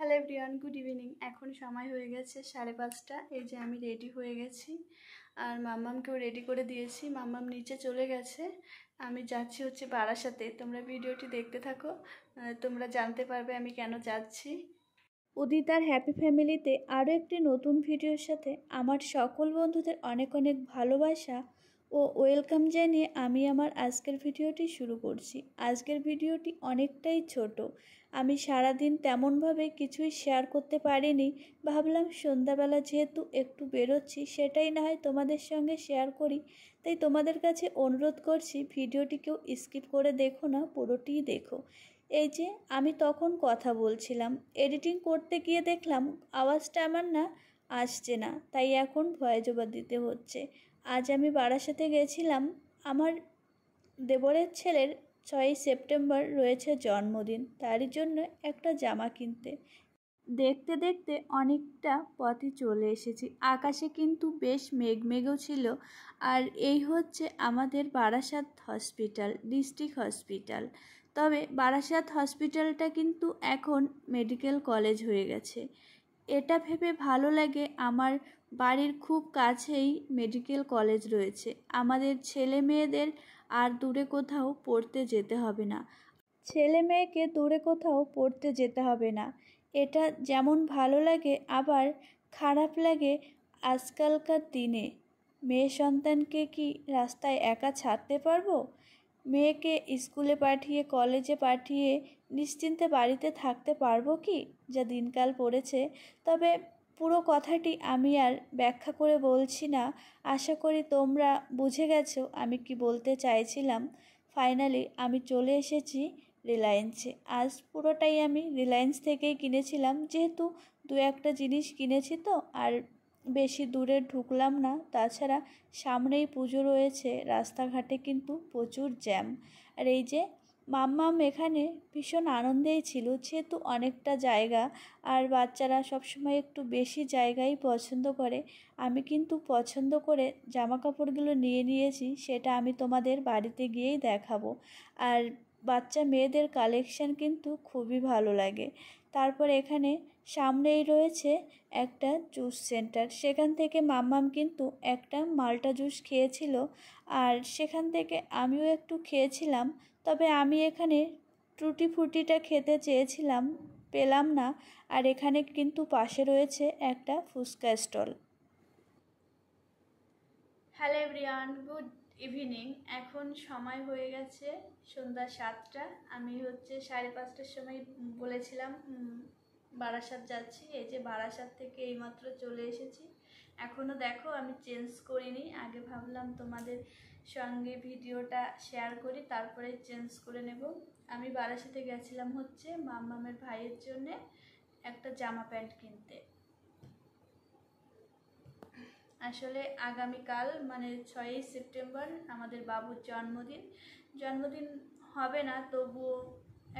Hello everyone, good evening. এখন সময় হয়ে গেছে 5:30। এই যে আমি রেডি হয়ে গেছি আর মাম্মামকেও রেডি করে দিয়েছি। মাম্মাম নিচে চলে গেছে, আমি যাচ্ছি হচ্ছে বারাসাতে। তোমরা ভিডিওটি দেখতে থাকো, তোমরা জানতে পারবে আমি কেন যাচ্ছি। উদিতার হ্যাপি ফ্যামিলিতে আরও একটি নতুন ভিডিওর সাথে আমার সকল বন্ধুদের অনেক অনেক ভালোবাসা ও ওয়েলকাম জানিয়ে আমি আমার আজকের ভিডিওটি শুরু করছি। আজকের ভিডিওটি অনেকটাই ছোট, আমি সারাদিন তেমনভাবে কিছুই শেয়ার করতে পারিনি। ভাবলাম সন্ধ্যাবেলা যেহেতু একটু বেরোচ্ছি, সেটাই না হয় তোমাদের সঙ্গে শেয়ার করি। তাই তোমাদের কাছে অনুরোধ করছি, ভিডিওটি কেউ স্কিপ করে দেখো না, পুরোটিই দেখো। এই যে আমি তখন কথা বলছিলাম, এডিটিং করতে গিয়ে দেখলাম আওয়াজটা আমার না আসছে না, তাই এখন ভয়েস ওভার দিতে হচ্ছে। আজ আমি বারাসাতে গেছিলাম, আমার দেবরের ছেলের 6ই সেপ্টেম্বর রয়েছে জন্মদিন, তারই জন্য একটা জামা কিনতে। দেখতে দেখতে অনেকটা পথই চলে এসেছি। আকাশে কিন্তু বেশ মেঘমেঘও ছিল। আর এই হচ্ছে আমাদের বারাসাত হসপিটাল, ডিস্ট্রিক্ট হসপিটাল। তবে বারাসাত হসপিটালটা কিন্তু এখন মেডিকেল কলেজ হয়ে গেছে। এটা ভেবে ভালো লাগে, আমার বাড়ির খুব কাছেই মেডিকেল কলেজ রয়েছে। আমাদের ছেলে মেয়েদের আর দূরে কোথাও পড়তে যেতে হবে না, ছেলে মেয়েকে দূরে কোথাও পড়তে যেতে হবে না। এটা যেমন ভালো লাগে, আবার খারাপ লাগে। আজকালকার দিনে মেয়ে সন্তানকে কি রাস্তায় একা ছাড়তে পারবো? মেয়েকে স্কুলে পাঠিয়ে কলেজে পাঠিয়ে নিশ্চিন্তে বাড়িতে থাকতে পারবো কি, যা দিনকাল পড়েছে। তবে পুরো কথাটি আমি আর ব্যাখ্যা করে বলছি না, আশা করি তোমরা বুঝে গেছো আমি কি বলতে চাইছিলাম। ফাইনালি আমি চলে এসেছি রিলায়েন্সে। আজ পুরোটাই আমি রিলায়েন্স থেকেই কিনেছিলাম, যেহেতু দু একটা জিনিস কিনেছি তো, আর বেশি দূরে ঢুকলাম না। তাছাড়া সামনেই পুজো রয়েছে, রাস্তাঘাটে কিন্তু প্রচুর জ্যাম। আর এই যে মাম্মাম এখানে ভীষণ আনন্দেই ছিল, যেহেতু অনেকটা জায়গা আর বাচ্চারা সবসময় একটু বেশি জায়গাই পছন্দ করে। আমি কিন্তু পছন্দ করে জামা কাপড়গুলো নিয়ে নিয়েছি, সেটা আমি তোমাদের বাড়িতে গিয়েই দেখাবো। আর বাচ্চা মেয়েদের কালেকশান কিন্তু খুবই ভালো লাগে। তারপর এখানে সামনেই রয়েছে একটা জুস সেন্টার, সেখান থেকে মাম্মাম কিন্তু একটা মাল্টা জুস খেয়েছিল, আর সেখান থেকে আমিও একটু খেয়েছিলাম। তবে আমি এখানে টুটি ফ্রুটিটা খেতে চেয়েছিলাম, পেলাম না। আর এখানে কিন্তু পাশে রয়েছে একটা fuchka stall. Hello everyone, good evening. এখন সময় হয়ে গেছে সন্ধ্যা 7টা। আমি হচ্ছে 5:30টার সময় বলেছিলাম বারাসাত যাচ্ছি। এই যে বারাসাত থেকে এইমাত্র চলে এসেছি। এখনও দেখো আমি চেঞ্জ করিনি, আগে ভাবলাম তোমাদের সঙ্গে ভিডিওটা শেয়ার করি, তারপরে চেঞ্জ করে নেব। আমি বারাসাতে গেছিলাম হচ্ছে মাম্মামের ভাইয়ের জন্যে একটা জামা প্যান্ট কিনতে। আসলে আগামীকাল মানে 6ই সেপ্টেম্বর আমাদের বাবুর জন্মদিন হবে না, তবুও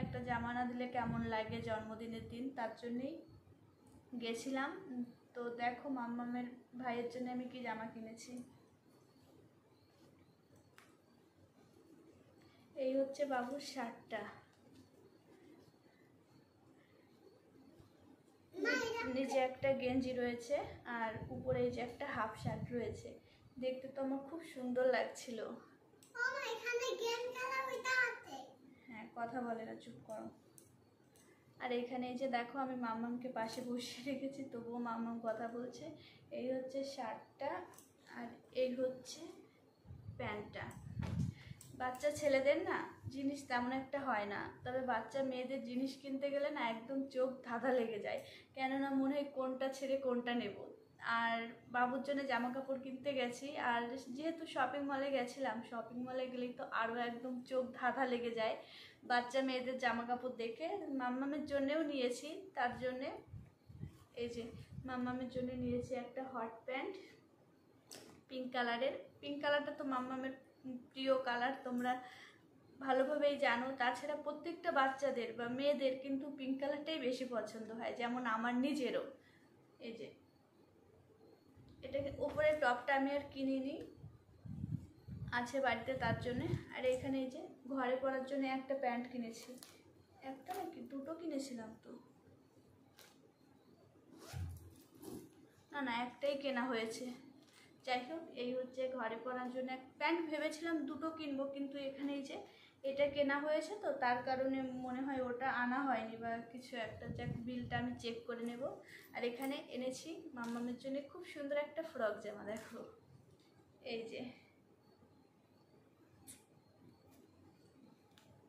একটা জামা না দিলে কেমন লাগে জন্মদিনের দিন, তার জন্যেই গেছিলাম। তো দেখো মাম্মামের ভাইয়ের জন্য আমি কি জামা কিনেছি। এই হচ্ছে বাবুর শার্টটা, নিচে একটা গেঞ্জি রয়েছে আর উপরে এই যে একটা হাফ শার্ট রয়েছে। দেখতে তো আমার খুব সুন্দর লাগছিল। হ্যাঁ, কথা বলে না, চুপ করো। আর এখানে এই যে দেখো আমি মাম্মামকে পাশে বসিয়ে রেখেছি, তবুও মাম্মাম কথা বলছে। এই হচ্ছে শার্টটা আর এই হচ্ছে প্যান্টটা। বাচ্চা ছেলেদের না জিনিস তেমন একটা হয় না, তবে বাচ্চা মেয়েদের জিনিস কিনতে গেলে না একদম চোখ ধাঁধা লেগে যায়, কেননা মনে হয় কোনটা ছেড়ে কোনটা নেব। আর বাবুর জন্য জামা কাপড় কিনতে গেছি, আর যেহেতু শপিং মলে গেছিলাম, শপিং মলে গেলেই তো আরও একদম চোখ ধাঁধা লেগে যায় বাচ্চা মেয়েদের জামা কাপড় দেখে। মাম্মামের জন্যেও নিয়েছি, তার জন্যে এই যে মাম্মামের জন্য নিয়েছি একটা হট প্যান্ট পিঙ্ক কালারের। পিঙ্ক কালারটা তো মাম্মামের প্রিয় কালার, তোমরা ভালোভাবেই জানো। তাছাড়া প্রত্যেকটা বাচ্চাদের বা মেয়েদের কিন্তু পিঙ্ক কালারটাই বেশি পছন্দ হয়, যেমন আমার নিজেরও। এই যে এটাকে উপরে টপটা আমি আর কিনিনি, আছে বাড়িতে, তার জন্যে। আর এখানে এই যে ঘরে পরার জন্য একটা প্যান্ট কিনেছি, একটা নাকি দুটো কিনেছিলাম তো, না না, একটাই কেনা হয়েছে। যাই হোক, এই হচ্ছে ঘরে পরার জন্য এক প্যান্ট। ভেবেছিলাম দুটো কিনবো, কিন্তু এখানে এই যে এটা কেনা হয়েছে তো তার কারণে মনে হয় ওটা আনা হয়নি বা কিছু একটা। যাক, বিলটা আমি চেক করে নেব। আর এখানে এনেছি মাম্মামের জন্য খুব সুন্দর একটা ফ্রক জামা। দেখো এই যে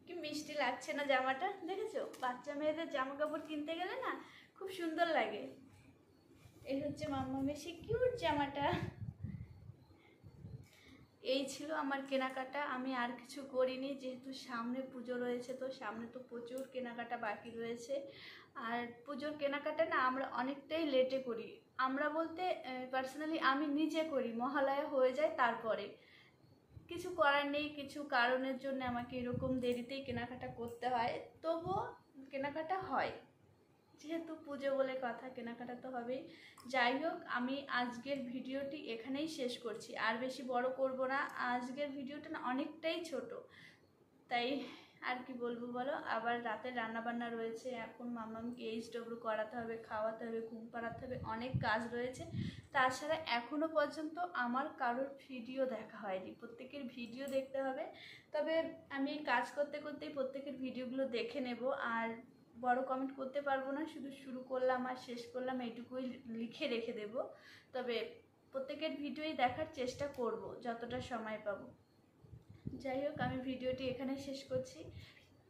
কি মিষ্টি লাগছে না জামাটা, দেখেছো? বাচ্চা মেয়েদের জামা কাপড় কিনতে গেলে না খুব সুন্দর লাগে। এই হচ্ছে মাম্মামের সেই কিউট জামাটা। এই ছিল আমার কেনাকাটা। আমি আর কিছু করিনি, যেহেতু সামনে পুজো রয়েছে, তো সামনে তো প্রচুর কেনাকাটা বাকি রয়েছে। আর পুজোর কেনাকাটা না আমরা অনেকটাই লেটে করি। আমরা বলতে পার্সোনালি আমি নিজে করি, মহালয়া হয়ে যায় তারপরে। কিছু করার নেই, কিছু কারণের জন্য আমাকে এরকম দেরিতেই কেনাকাটা করতে হয়, তবুও কেনাকাটা হয়। যেহেতু পুজো বলে কথা, কেনাকাটা তো হবেই। যাই হোক, আমি আজকের ভিডিওটি এখানেই শেষ করছি, আর বেশি বড় করব না। আজকের ভিডিওটা না অনেকটাই ছোট, তাই আর কি বলবো বলো। আবার রাতের রান্নাবান্না রয়েছে, এখন মামামকে এইচডব্লিউ করাতে হবে, খাওয়াতে হবে, ঘুম পাড়াতে হবে, অনেক কাজ রয়েছে। তাছাড়া এখনো পর্যন্ত আমার কারোর ভিডিও দেখা হয়নি, প্রত্যেকের ভিডিও দেখতে হবে। তবে আমি কাজ করতে করতেই প্রত্যেকের ভিডিওগুলো দেখে নেব। আর বড় কমেন্ট করতে পারবো না, শুধু শুরু করলাম আর শেষ করলাম এইটুকুই লিখে রেখে দেব। তবে প্রত্যেকের ভিডিওই দেখার চেষ্টা করব যতটা সময় পাবো। যাই হোক, আমি ভিডিওটি এখানে শেষ করছি।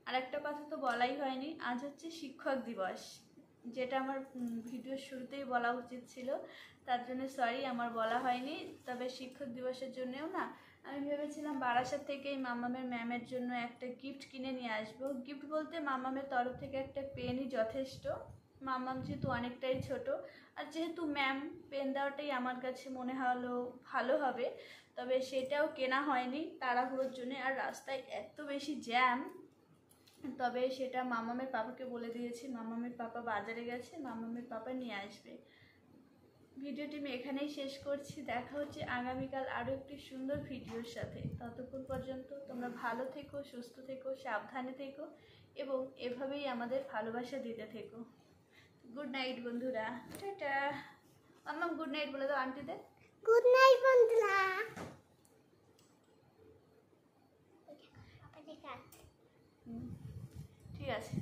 আর একটা কথা তো বলাই হয়নি, আজ হচ্ছে শিক্ষক দিবস, যেটা আমার ভিডিওর শুরুতেই বলা উচিত ছিল। তার জন্য সরি, আমার বলা হয়নি। তবে শিক্ষক দিবসের জন্যও না আমি ভেবেছিলাম বারাসাত থেকেই মামামের ম্যামের জন্য একটা গিফট কিনে নিয়ে আসবো। গিফট বলতে মামামের তরফ থেকে একটা পেনই যথেষ্ট। মামাম যেহেতু অনেকটাই ছোট, আর যেহেতু ম্যাম, পেন দেওয়াটাই আমার কাছে মনে হলো ভালো হবে। তবে সেটাও কেনা হয়নি তাড়াহুড়োর জন্য, আর রাস্তায় এত বেশি জ্যাম। তবে সেটা মামামের পাপাকে বলে দিয়েছি, মামামের পাপা বাজারে গেছে, মামামের পাপা নিয়ে আসবে। ভিডিওটি আমি এখানেই শেষ করছি। দেখা হচ্ছে আগামীকাল আরও একটি সুন্দর ভিডিওর সাথে। ততক্ষণ পর্যন্ত তোমরা ভালো থেকো, সুস্থ থেকো, সাবধানে থেকো, এবং এভাবেই আমাদের ভালোবাসা দিতে থেকো। গুড নাইট বন্ধুরা, টাটা। মাম্মাম গুড নাইট বলে দাও আন্টিদের। গুড নাইট বন্ধুরা। ঠিক আছে।